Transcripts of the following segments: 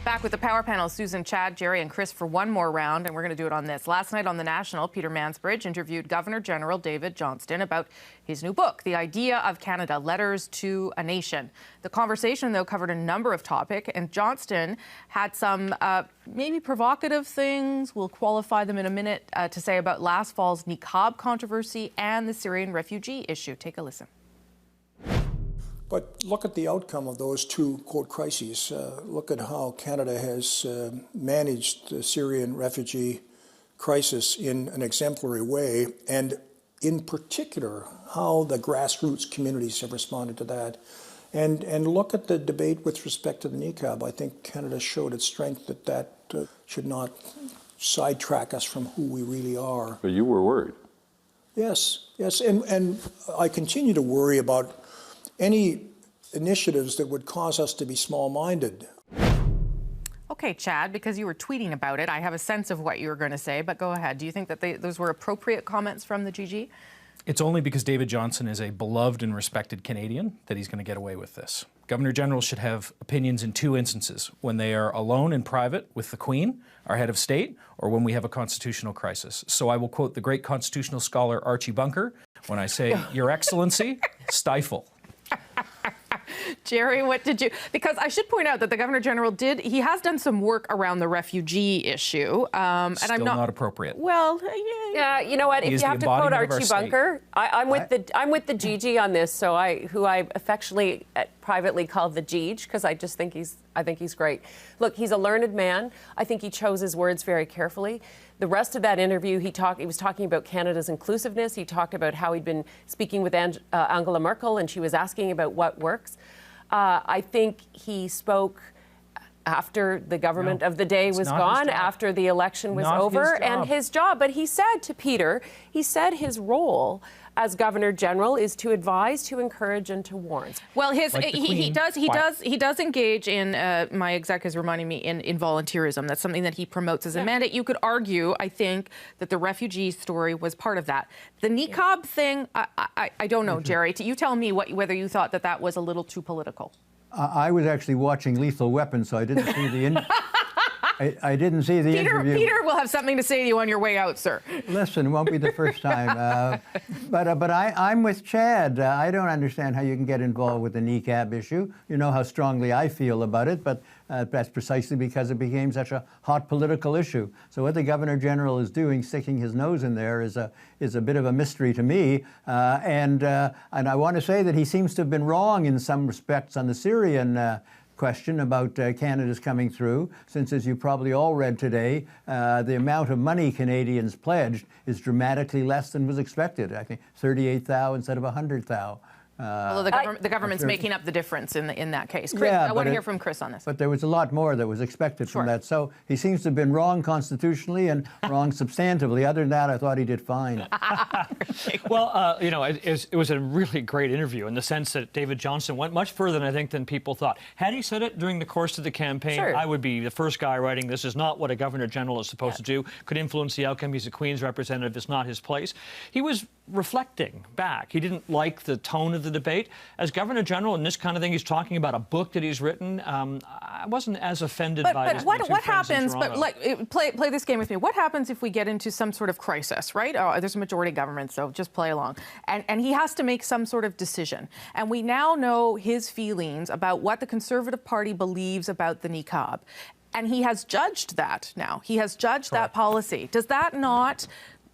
Back with the power panel, Susan, Chad, Jerry, and Chris for one more round, and we're going to do it on this. Last night on The National, Peter Mansbridge interviewed Governor General David Johnston about his new book, The Idea of Canada, Letters to a Nation. The conversation, though, covered a number of topics, and Johnston had some maybe provocative things, we'll qualify them in a minute, to say about last fall's niqab controversy and the Syrian refugee issue. Take a listen. But look at the outcome of those two, quote, crises. Look at how Canada has managed the Syrian refugee crisis in an exemplary way, and in particular, how the grassroots communities have responded to that. And look at the debate with respect to the niqab. I think Canada showed its strength that should not sidetrack us from who we really are. But you were worried. Yes, and I continue to worry about any initiatives that would cause us to be small-minded. Okay, Chad, because you were tweeting about it, I have a sense of what you were going to say, but go ahead. Do you think that those were appropriate comments from the GG? It's only because David Johnston is a beloved and respected Canadian that he's going to get away with this. Governor General should have opinions in two instances: when they are alone in private with the Queen, our head of state, or when we have a constitutional crisis. So I will quote the great constitutional scholar Archie Bunker when I say, Your Excellency, stifle. Jerry, what did you... Because I should point out that the Governor General he has done some work around the refugee issue. And Still I'm not appropriate. Well, yeah, you know what? If you have to quote Archie Bunker, I'm with the GG on this. So who I affectionately, privately call the Geege, because I think he's great. Look, he's a learned man. I think he chose his words very carefully. The rest of that interview, he was talking about Canada's inclusiveness. He talked about how he'd been speaking with Angela Merkel, and she was asking about what works. I think he spoke after the government of the day was gone, after the election was over, and his job. But he said to Peter, his role as Governor General is to advise, to encourage, and to warn. Well, he does engage in, my exec is reminding me, in volunteerism. That's something that he promotes as a mandate. You could argue, I think, that the refugee story was part of that. The niqab thing, I don't know, Jerry. You tell me whether you thought that was a little too political. I was actually watching Lethal Weapon, so I didn't see the I didn't see the interview. Peter will have something to say to you on your way out, sir. Listen, it won't be the first time. But I'm with Chad. I don't understand how you can get involved with the niqab issue. You know how strongly I feel about it, but that's precisely because it became such a hot political issue. So what the Governor General is doing, sticking his nose in there, is a bit of a mystery to me. And I want to say that he seems to have been wrong in some respects on the Syrian question about Canada's coming through, since, as you probably all read today, the amount of money Canadians pledged is dramatically less than was expected. I think 38,000 instead of 100,000. Although the government's making up the difference in that case. Chris, I want to hear from Chris on this. But there was a lot more that was expected from that. So he seems to have been wrong constitutionally and wrong substantively. Other than that, I thought he did fine. Well, it was a really great interview in the sense that David Johnston went much further than people thought. Had he said it during the course of the campaign, I would be the first guy writing, this is not what a Governor General is supposed to do, could influence the outcome. He's a Queen's representative. It's not his place. He was reflecting back. He didn't like the tone of the debate. As Governor General and this kind of thing, he's talking about a book that he's written. I wasn't as offended by this. But what happens, play this game with me. What happens if we get into some sort of crisis, right? There's a majority government, so just play along. And he has to make some sort of decision. And we now know his feelings about what the Conservative Party believes about the niqab. And he has judged that now. He has judged that policy. Does that not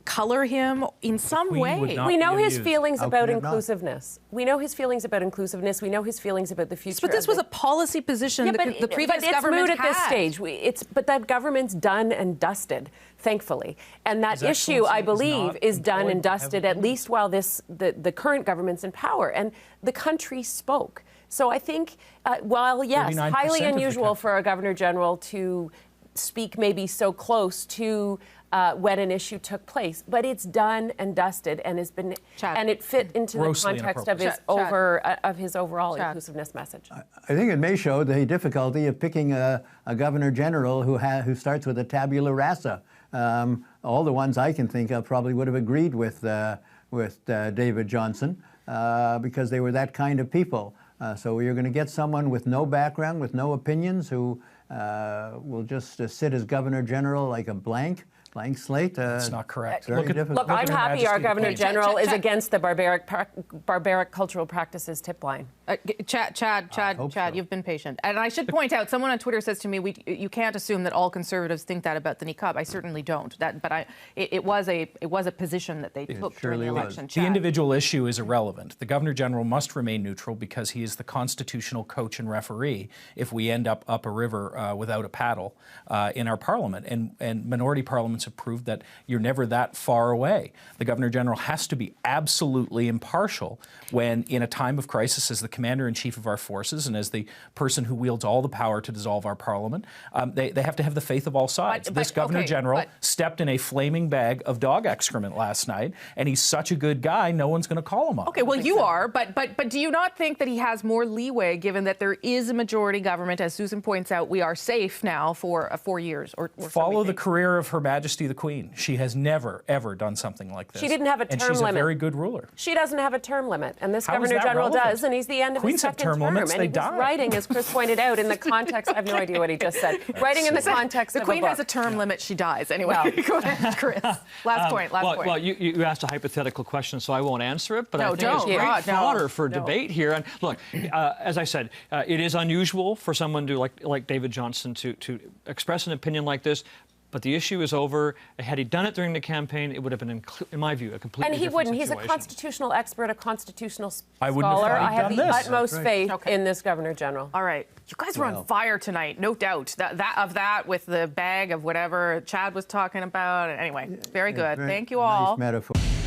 color him in some way? We know his feelings about inclusiveness. We know his feelings about inclusiveness. We know his feelings about the future. But this was a policy position the previous government had. But it's moot at this stage. But that government's done and dusted, thankfully. And that issue, I believe, is done and dusted, at least while the current government's in power. And the country spoke. So I think, while, yes, highly unusual for a Governor General to speak maybe so close to when an issue took place, but it's done and dusted and has been, and it fit into the context of his overall inclusiveness message. I think it may show the difficulty of picking a Governor General who starts with a tabula rasa. All the ones I can think of probably would have agreed with David Johnston because they were that kind of people. So you're going to get someone with no background, with no opinions, who will just sit as Governor General like a blank slate. That's not correct. Look, I'm happy our Governor General is against the barbaric cultural practices tip line. Chad, you've been patient. And I should point out, someone on Twitter says to me, you can't assume that all Conservatives think that about the niqab. I certainly don't. But it was a position that they took during the election. The individual issue is irrelevant. The Governor General must remain neutral because he is the constitutional coach and referee if we end up a river without a paddle in our parliament. And minority parliaments have proved that you're never that far away. The Governor General has to be absolutely impartial when, in a time of crisis, as the Commander-in-Chief of our forces and as the person who wields all the power to dissolve our parliament, they have to have the faith of all sides. This Governor General stepped in a flaming bag of dog excrement last night, and he's such a good guy, no one's going to call him on. Okay, well, you are, but do you not think that he has more leeway, given that there is a majority government? As Susan points out, we are safe now for 4 years. Or follow the career of Her Majesty the Queen. She has never, ever done something like this. She didn't have a term limit. And she's a very good ruler. She doesn't have a term limit, and this Governor General does, and he's the end of his second term. Limits, and he's writing, as Chris pointed out, in the context, I have no idea what he just said, writing in the context of the Queen has a term limit, she dies. Anyway, go ahead, Chris. Last point. Well, you asked a hypothetical question, so I won't answer it, but I think it's great fodder for debate here. And look, as I said, it is unusual for someone to like David Johnston to express an opinion like this. But the issue is over. Had he done it during the campaign, it would have been, in my view, a completely different situation. And he wouldn't. He's a constitutional expert, a constitutional scholar. I have the utmost faith in this Governor General. All right. You guys were on fire tonight, no doubt. That with the bag of whatever Chad was talking about. Anyway, very good. Thank you all. Nice metaphor.